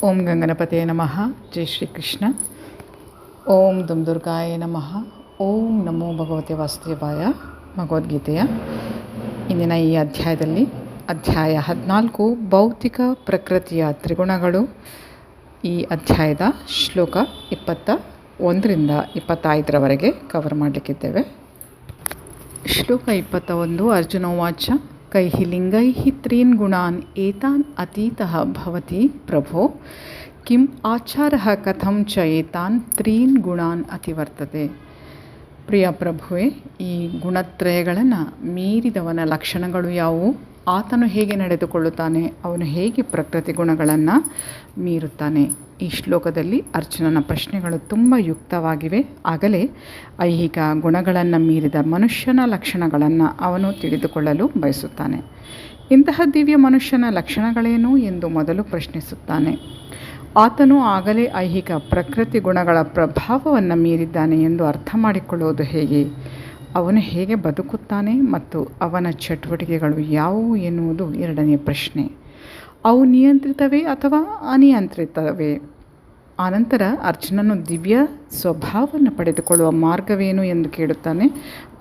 ಓಂ ಗಂಗನಪತೇ ನಮಃ. ಜೈ ಶ್ರೀಕೃಷ್ಣ. ಓಂ ದುಂ ದುರ್ಗಾಯ ನಮಃ. ಓಂ ನಮೋ ಭಗವತೆ ವಾಸುದೇವಾಯ. ಭಗವದ್ಗೀತೆಯ ಇಂದಿನ ಈ ಅಧ್ಯಾಯದಲ್ಲಿ ಅಧ್ಯಾಯ 14 ಭೌತಿಕ ಪ್ರಕೃತಿಯ ತ್ರಿಗುಣಗಳು. ಈ ಅಧ್ಯಾಯದ ಶ್ಲೋಕ 21ರಿಂದ 25ರವರೆಗೆ ಕವರ್ ಮಾಡಲಿಕ್ಕಿದ್ದೇವೆ. ಶ್ಲೋಕ 21. ಅರ್ಜುನೋವಾಚ ಕೈಃ ಲಿಂಗೈಃ ತ್ರೀನ್ ಗುಣಾನ್ ಏತಾನ್ ಅತೀತಃ ಭವತಿ ಪ್ರಭೋ ಕಿಂ ಆಚಾರಃ ಕಥಂ ಚ ಏತಾನ್ ತ್ರೀನ್ ಗುಣಾನ್ ಅತಿವರ್ತತೆ. ಪ್ರಿಯ ಪ್ರಭುವೇ, ಈ ಗುಣತ್ರಯಗಳನ್ನು ಮೀರಿದವನ ಲಕ್ಷಣಗಳು ಯಾವುವು? ಆತನು ಹೇಗೆ ನಡೆದುಕೊಳ್ಳುತ್ತಾನೆ? ಅವನು ಹೇಗೆ ಪ್ರಕೃತಿ ಗುಣಗಳನ್ನು ಮೀರುತ್ತಾನೆ? ಈ ಶ್ಲೋಕದಲ್ಲಿ ಅರ್ಜುನನ ಪ್ರಶ್ನೆಗಳು ತುಂಬ ಯುಕ್ತವಾಗಿವೆ. ಆಗಲೇ ಐಹಿಕ ಗುಣಗಳನ್ನು ಮೀರಿದ ಮನುಷ್ಯನ ಲಕ್ಷಣಗಳನ್ನು ಅವನು ತಿಳಿದುಕೊಳ್ಳಲು ಬಯಸುತ್ತಾನೆ. ಇಂತಹ ದಿವ್ಯ ಮನುಷ್ಯನ ಲಕ್ಷಣಗಳೇನು ಎಂದು ಮೊದಲು ಪ್ರಶ್ನಿಸುತ್ತಾನೆ. ಆತನು ಆಗಲೇ ಐಹಿಕ ಪ್ರಕೃತಿ ಗುಣಗಳ ಪ್ರಭಾವವನ್ನು ಮೀರಿದ್ದಾನೆ ಎಂದು ಅರ್ಥ ಮಾಡಿಕೊಳ್ಳುವುದು ಹೇಗೆ? ಅವನು ಹೇಗೆ ಬದುಕುತ್ತಾನೆ ಮತ್ತು ಅವನ ಚಟುವಟಿಕೆಗಳು ಯಾವುವು ಎನ್ನುವುದು ಎರಡನೇ ಪ್ರಶ್ನೆ. ಅವು ನಿಯಂತ್ರಿತವೇ ಅಥವಾ ಅನಿಯಂತ್ರಿತವೇ? ಆನಂತರ ಅರ್ಜುನನು ದಿವ್ಯ ಸ್ವಭಾವವನ್ನು ಪಡೆದುಕೊಳ್ಳುವ ಮಾರ್ಗವೇನು ಎಂದು ಕೇಳುತ್ತಾನೆ.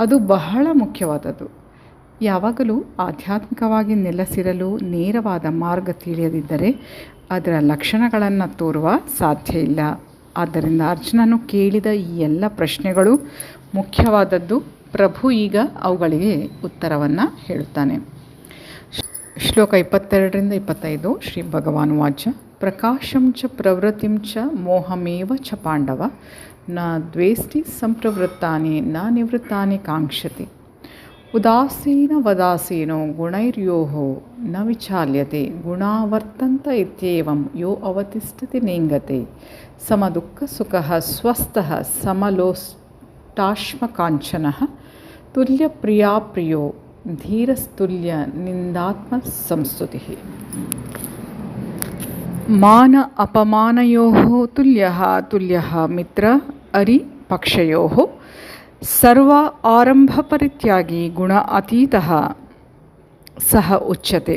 ಅದು ಬಹಳ ಮುಖ್ಯವಾದದ್ದು. ಯಾವಾಗಲೂ ಆಧ್ಯಾತ್ಮಿಕವಾಗಿ ನೆಲೆಸಿರಲು ನೇರವಾದ ಮಾರ್ಗ ತಿಳಿಯದಿದ್ದರೆ ಅದರ ಲಕ್ಷಣಗಳನ್ನು ತೋರುವ ಸಾಧ್ಯ ಇಲ್ಲ. ಆದ್ದರಿಂದ ಅರ್ಜುನನು ಕೇಳಿದ ಈ ಎಲ್ಲ ಪ್ರಶ್ನೆಗಳು ಮುಖ್ಯವಾದದ್ದು. ಪ್ರಭು ಈಗ ಅವುಗಳಿಗೆ ಉತ್ತರವನ್ನು ಹೇಳುತ್ತಾನೆ. ಶ್ಲೋಕ 22ರಿಂದ 25. ಶ್ರೀ ಭಗವಾನ್ ವಾಚ ಪ್ರಕಾಶಂ ಚ ಪ್ರವೃತ್ತಿಂ ಚ ಮೋಹಮೇವ ಚ ಪಾಂಡವ ನ ದ್ವೇಷ್ಟಿ ಸಂಪ್ರವೃತ್ತಾನಿ ನ ನಿವೃತ್ತಾನಿ ಕಾಂಕ್ಷತಿ ಉದಾಸೀನ ವದಾಸೀನೋ ಗುಣೈರ್ಯೋಹೋ ನ ವಿಚಾಲ್ಯತೆ ಗುಣಾವರ್ತಂತ ಇತ್ಯೇವಂ ಯೋ ಅವತಿಷ್ಠತಿ ನೇಂಗತೆ ಸಮದುಃಖ ಸುಖಃ ಸ್ವಸ್ಥಃ ಸಮಲೋಷ್ಟಾಶ್ಮಕಾಂಚನಃ ತುಲ್ಯಪ್ರಿಯಾಪ್ರಿಯೋ ಧೀರಸ್ತುಲ್ಯ ನಿಂದಾತ್ಮ ಸಂಸ್ತುತಿ ಮಾನ ಅಪಮಾನಯೋಃ ತುಲ್ಯಃ ತುಲ್ಯಃ ಮಿತ್ರ ಅರಿಪಕ್ಷಯೋಃ ಸರ್ವ ಆರಂಭ ಪರಿತ್ಯಾಗಿ ಗುಣ ಅತೀತಃ ಸಹ ಉಚ್ಯತೆ.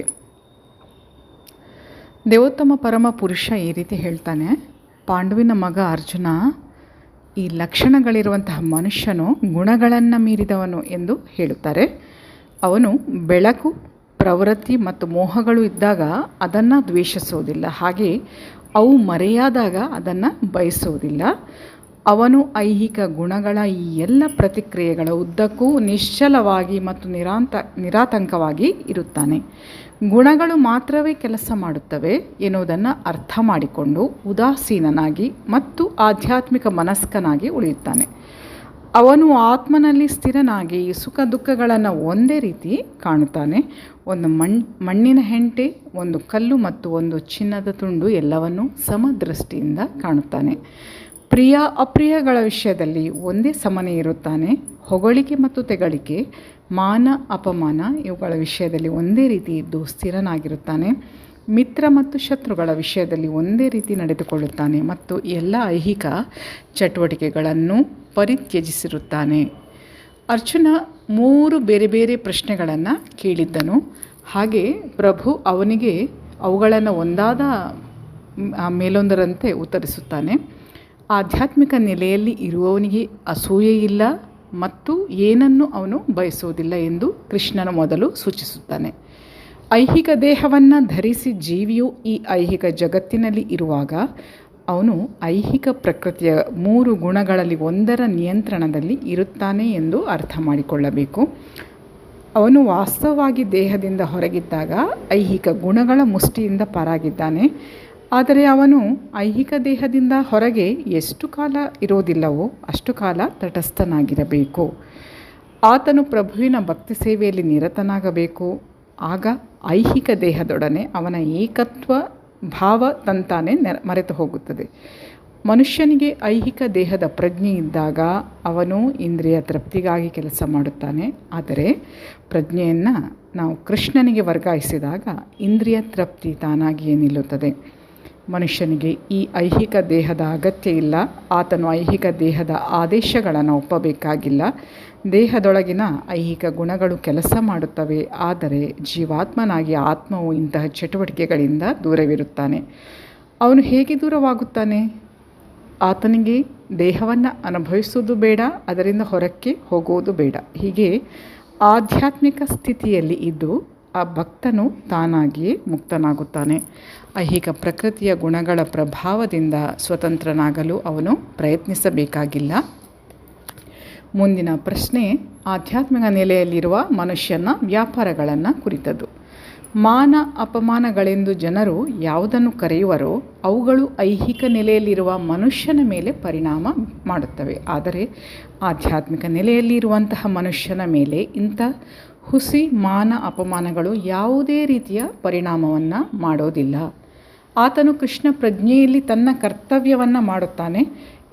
ದೇವೋತ್ತಮ ಪರಮ ಪುರುಷ ಈ ರೀತಿ ಹೇಳ್ತಾನೆ. ಪಾಂಡುವಿನ ಮಗ ಅರ್ಜುನ ಈ ಲಕ್ಷಣಗಳಿರುವಂತಹ ಮನುಷ್ಯನು ಗುಣಗಳನ್ನು ಮೀರಿದವನು ಎಂದು ಹೇಳುತ್ತಾರೆ. ಅವನು ಬೆಳಕು, ಪ್ರವೃತ್ತಿ ಮತ್ತು ಮೋಹಗಳು ಇದ್ದಾಗ ಅದನ್ನು ದ್ವೇಷಿಸುವುದಿಲ್ಲ, ಹಾಗೆ ಅವು ಮರೆಯಾದಾಗ ಅದನ್ನು ಬಯಸುವುದಿಲ್ಲ. ಅವನು ಐಹಿಕ ಗುಣಗಳ ಈ ಎಲ್ಲ ಪ್ರತಿಕ್ರಿಯೆಗಳ ಉದ್ದಕ್ಕೂ ನಿಶ್ಚಲವಾಗಿ ಮತ್ತು ನಿರಾತಂಕವಾಗಿ ಇರುತ್ತಾನೆ. ಗುಣಗಳು ಮಾತ್ರವೇ ಕೆಲಸ ಮಾಡುತ್ತವೆ ಎನ್ನುವುದನ್ನು ಅರ್ಥ ಮಾಡಿಕೊಂಡು ಉದಾಸೀನನಾಗಿ ಮತ್ತು ಆಧ್ಯಾತ್ಮಿಕ ಮನಸ್ಕನಾಗಿ ಉಳಿಯುತ್ತಾನೆ. ಅವನು ಆತ್ಮನಲ್ಲಿ ಸ್ಥಿರನಾಗಿ ಸುಖ ದುಃಖಗಳನ್ನು ಒಂದೇ ರೀತಿ ಕಾಣುತ್ತಾನೆ. ಒಂದು ಮಣ್ಣಿನ ಹೆಂಟೆ, ಒಂದು ಕಲ್ಲು ಮತ್ತು ಒಂದು ಚಿನ್ನದ ತುಂಡು ಎಲ್ಲವನ್ನೂ ಸಮದೃಷ್ಟಿಯಿಂದ ಕಾಣುತ್ತಾನೆ. ಪ್ರಿಯ ಅಪ್ರಿಯಗಳ ವಿಷಯದಲ್ಲಿ ಒಂದೇ ಸಮನೆ ಇರುತ್ತಾನೆ. ಹೊಗಳಿಕೆ ಮತ್ತು ತೆಗಳಿಕೆ, ಮಾನ ಅಪಮಾನ ಇವುಗಳ ವಿಷಯದಲ್ಲಿ ಒಂದೇ ರೀತಿ ಇದ್ದು ಸ್ಥಿರನಾಗಿರುತ್ತಾನೆ. ಮಿತ್ರ ಮತ್ತು ಶತ್ರುಗಳ ವಿಷಯದಲ್ಲಿ ಒಂದೇ ರೀತಿ ನಡೆದುಕೊಳ್ಳುತ್ತಾನೆ ಮತ್ತು ಎಲ್ಲ ಐಹಿಕ ಚಟುವಟಿಕೆಗಳನ್ನು ಪರಿತ್ಯಜಿಸಿರುತ್ತಾನೆ. ಅರ್ಜುನ 3 ಬೇರೆ ಬೇರೆ ಪ್ರಶ್ನೆಗಳನ್ನು ಕೇಳಿದ್ದನು. ಹಾಗೆ ಪ್ರಭು ಅವನಿಗೆ ಅವುಗಳನ್ನು ಒಂದಾದ ಮೇಲೊಂದರಂತೆ ಉತ್ತರಿಸುತ್ತಾನೆ. ಆಧ್ಯಾತ್ಮಿಕ ನೆಲೆಯಲ್ಲಿ ಇರುವವನಿಗೆ ಅಸೂಯೆ ಇಲ್ಲ ಮತ್ತು ಏನನ್ನು ಅವನು ಬಯಸುವುದಿಲ್ಲ ಎಂದು ಕೃಷ್ಣನು ಮೊದಲು ಸೂಚಿಸುತ್ತಾನೆ. ಐಹಿಕ ದೇಹವನ್ನು ಧರಿಸಿ ಜೀವಿಯು ಈ ಐಹಿಕ ಜಗತ್ತಿನಲ್ಲಿ ಇರುವಾಗ ಅವನು ಐಹಿಕ ಪ್ರಕೃತಿಯ 3 ಗುಣಗಳಲ್ಲಿ ಒಂದರ ನಿಯಂತ್ರಣದಲ್ಲಿ ಇರುತ್ತಾನೆ ಎಂದು ಅರ್ಥ ಮಾಡಿಕೊಳ್ಳಬೇಕು. ಅವನು ವಾಸ್ತವವಾಗಿ ದೇಹದಿಂದ ಹೊರಗಿದ್ದಾಗ ಐಹಿಕ ಗುಣಗಳ ಮುಷ್ಟಿಯಿಂದ ಪಾರಾಗಿದ್ದಾನೆ. ಆದರೆ ಅವನು ಐಹಿಕ ದೇಹದಿಂದ ಹೊರಗೆ ಎಷ್ಟು ಕಾಲ ಇರೋದಿಲ್ಲವೋ ಅಷ್ಟು ಕಾಲ ತಟಸ್ಥನಾಗಿರಬೇಕು. ಆತನು ಪ್ರಭುವಿನ ಭಕ್ತಿ ಸೇವೆಯಲ್ಲಿ ನಿರತನಾಗಬೇಕು. ಆಗ ಐಹಿಕ ದೇಹದೊಡನೆ ಅವನ ಏಕತ್ವ ಭಾವ ತಂತಾನೆ ಮರೆತು ಹೋಗುತ್ತದೆ. ಮನುಷ್ಯನಿಗೆ ಐಹಿಕ ದೇಹದ ಪ್ರಜ್ಞೆ ಇದ್ದಾಗ ಅವನು ಇಂದ್ರಿಯ ತೃಪ್ತಿಗಾಗಿ ಕೆಲಸ ಮಾಡುತ್ತಾನೆ. ಆದರೆ ಪ್ರಜ್ಞೆಯನ್ನು ನಾವು ಕೃಷ್ಣನಿಗೆ ವರ್ಗಾಯಿಸಿದಾಗ ಇಂದ್ರಿಯ ತೃಪ್ತಿ ತಾನಾಗಿಯೇ ನಿಲ್ಲುತ್ತದೆ. ಮನುಷ್ಯನಿಗೆ ಈ ಐಹಿಕ ದೇಹದ ಅಗತ್ಯ ಇಲ್ಲ. ಆತನು ಐಹಿಕ ದೇಹದ ಆದೇಶಗಳನ್ನು ಒಪ್ಪಬೇಕಾಗಿಲ್ಲ. ದೇಹದೊಳಗಿನ ಐಹಿಕ ಗುಣಗಳು ಕೆಲಸ ಮಾಡುತ್ತವೆ. ಆದರೆ ಜೀವಾತ್ಮನಾಗಿ ಆತ್ಮವು ಇಂತಹ ಚಟುವಟಿಕೆಗಳಿಂದ ದೂರವಿರುತ್ತಾನೆ. ಅವನು ಹೇಗೆ ದೂರವಾಗುತ್ತಾನೆ? ಆತನಿಗೆ ದೇಹವನ್ನು ಅನುಭವಿಸುವುದು ಬೇಡ, ಅದರಿಂದ ಹೊರಕ್ಕೆ ಹೋಗುವುದು ಬೇಡ. ಹೀಗೆ ಆಧ್ಯಾತ್ಮಿಕ ಸ್ಥಿತಿಯಲ್ಲಿ ಇದ್ದು ಆ ಭಕ್ತನು ತಾನಾಗಿಯೇ ಮುಕ್ತನಾಗುತ್ತಾನೆ. ಐಹಿಕ ಪ್ರಕೃತಿಯ ಗುಣಗಳ ಪ್ರಭಾವದಿಂದ ಸ್ವತಂತ್ರನಾಗಲು ಅವನು ಪ್ರಯತ್ನಿಸಬೇಕಾಗಿಲ್ಲ. ಮುಂದಿನ ಪ್ರಶ್ನೆ ಆಧ್ಯಾತ್ಮಿಕ ನೆಲೆಯಲ್ಲಿರುವ ಮನುಷ್ಯನ ವ್ಯಾಪಾರಗಳನ್ನು ಕುರಿತದ್ದು. ಮಾನ ಅಪಮಾನಗಳೆಂದು ಜನರು ಯಾವುದನ್ನು ಕರೆಯುವರೋ ಅವುಗಳು ಐಹಿಕ ನೆಲೆಯಲ್ಲಿರುವ ಮನುಷ್ಯನ ಮೇಲೆ ಪರಿಣಾಮ ಮಾಡುತ್ತವೆ. ಆದರೆ ಆಧ್ಯಾತ್ಮಿಕ ನೆಲೆಯಲ್ಲಿರುವಂತಹ ಮನುಷ್ಯನ ಮೇಲೆ ಇಂಥ ಹುಸಿ ಮಾನ ಅಪಮಾನಗಳು ಯಾವುದೇ ರೀತಿಯ ಪರಿಣಾಮವನ್ನು ಮಾಡೋದಿಲ್ಲ. ಆತನು ಕೃಷ್ಣ ಪ್ರಜ್ಞೆಯಲ್ಲಿ ತನ್ನ ಕರ್ತವ್ಯವನ್ನು ಮಾಡುತ್ತಾನೆ.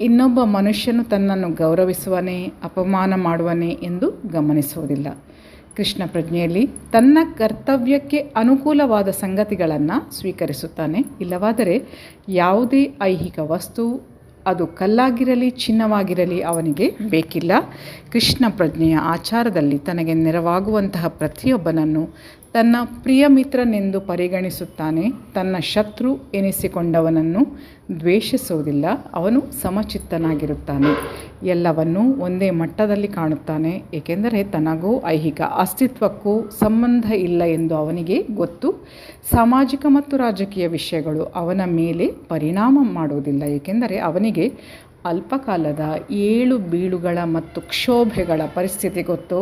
ಇನ್ನೊಬ್ಬ ಮನುಷ್ಯನು ತನ್ನನ್ನು ಗೌರವಿಸುವನೇ ಅಪಮಾನ ಮಾಡುವನೇ ಎಂದು ಗಮನಿಸುವುದಿಲ್ಲ. ಕೃಷ್ಣ ಪ್ರಜ್ಞೆಯಲ್ಲಿ ತನ್ನ ಕರ್ತವ್ಯಕ್ಕೆ ಅನುಕೂಲವಾದ ಸಂಗತಿಗಳನ್ನು ಸ್ವೀಕರಿಸುತ್ತಾನೆ. ಇಲ್ಲವಾದರೆ ಯಾವುದೇ ಐಹಿಕ ವಸ್ತು, ಅದು ಕಲ್ಲಾಗಿರಲಿ ಚಿನ್ನವಾಗಿರಲಿ, ಅವನಿಗೆ ಬೇಕಿಲ್ಲ. ಕೃಷ್ಣ ಪ್ರಜ್ಞೆಯ ಆಚಾರದಲ್ಲಿ ತನಗೆ ನೆರವಾಗುವಂತಹ ಪ್ರತಿಯೊಬ್ಬನನ್ನು ತನ್ನ ಪ್ರಿಯ ಮಿತ್ರನೆಂದು ಪರಿಗಣಿಸುತ್ತಾನೆ. ತನ್ನ ಶತ್ರು ಎನಿಸಿಕೊಂಡವನನ್ನು ದ್ವೇಷಿಸುವುದಿಲ್ಲ. ಅವನು ಸಮಚಿತ್ತನಾಗಿರುತ್ತಾನೆ. ಎಲ್ಲವನ್ನೂ ಒಂದೇ ಮಟ್ಟದಲ್ಲಿ ಕಾಣುತ್ತಾನೆ. ಏಕೆಂದರೆ ತನಗೂ ಐಹಿಕ ಅಸ್ತಿತ್ವಕ್ಕೂ ಸಂಬಂಧ ಇಲ್ಲ ಎಂದು ಅವನಿಗೆ ಗೊತ್ತು. ಸಾಮಾಜಿಕ ಮತ್ತು ರಾಜಕೀಯ ವಿಷಯಗಳು ಅವನ ಮೇಲೆ ಪರಿಣಾಮ ಮಾಡುವುದಿಲ್ಲ. ಏಕೆಂದರೆ ಅವನಿಗೆ ಅಲ್ಪಕಾಲದ ಏಳು ಬೀಳುಗಳ ಮತ್ತು ಕ್ಷೋಭೆಗಳ ಪರಿಸ್ಥಿತಿ ಗೊತ್ತು.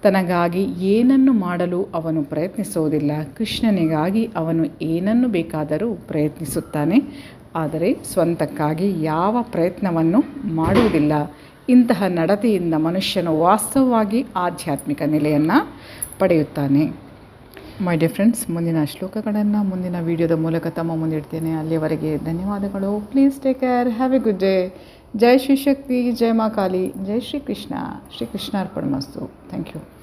ತನಗಾಗಿ ಏನನ್ನು ಮಾಡಲು ಅವನು ಪ್ರಯತ್ನಿಸುವುದಿಲ್ಲ. ಕೃಷ್ಣನಿಗಾಗಿ ಅವನು ಏನನ್ನು ಬೇಕಾದರೂ ಪ್ರಯತ್ನಿಸುತ್ತಾನೆ, ಆದರೆ ಸ್ವಂತಕ್ಕಾಗಿ ಯಾವ ಪ್ರಯತ್ನವನ್ನು ಮಾಡುವುದಿಲ್ಲ. ಇಂತಹ ನಡತೆಯಿಂದ ಮನುಷ್ಯನು ವಾಸ್ತವವಾಗಿ ಆಧ್ಯಾತ್ಮಿಕ ನೆಲೆಯನ್ನು ಪಡೆಯುತ್ತಾನೆ. ಮೈ ಡಿಯರ್ ಫ್ರೆಂಡ್ಸ್, ಮುಂದಿನ ಶ್ಲೋಕಗಳನ್ನು ಮುಂದಿನ ವಿಡಿಯೋದ ಮೂಲಕ ತಮ್ಮ ಮುಂದಿಡ್ತೇನೆ. ಅಲ್ಲಿಯವರೆಗೆ ಧನ್ಯವಾದಗಳು. Please take care. Have a good day. ಜೈ ಶ್ರೀ ಶಕ್ತಿ, ಜೈ ಮಾ ಕಾಳಿ, ಜೈ ಶ್ರೀ ಕೃಷ್ಣ. ಶ್ರೀ ಕೃಷ್ಣಾರ್ಪಣಮಸ್ತು. Thank you.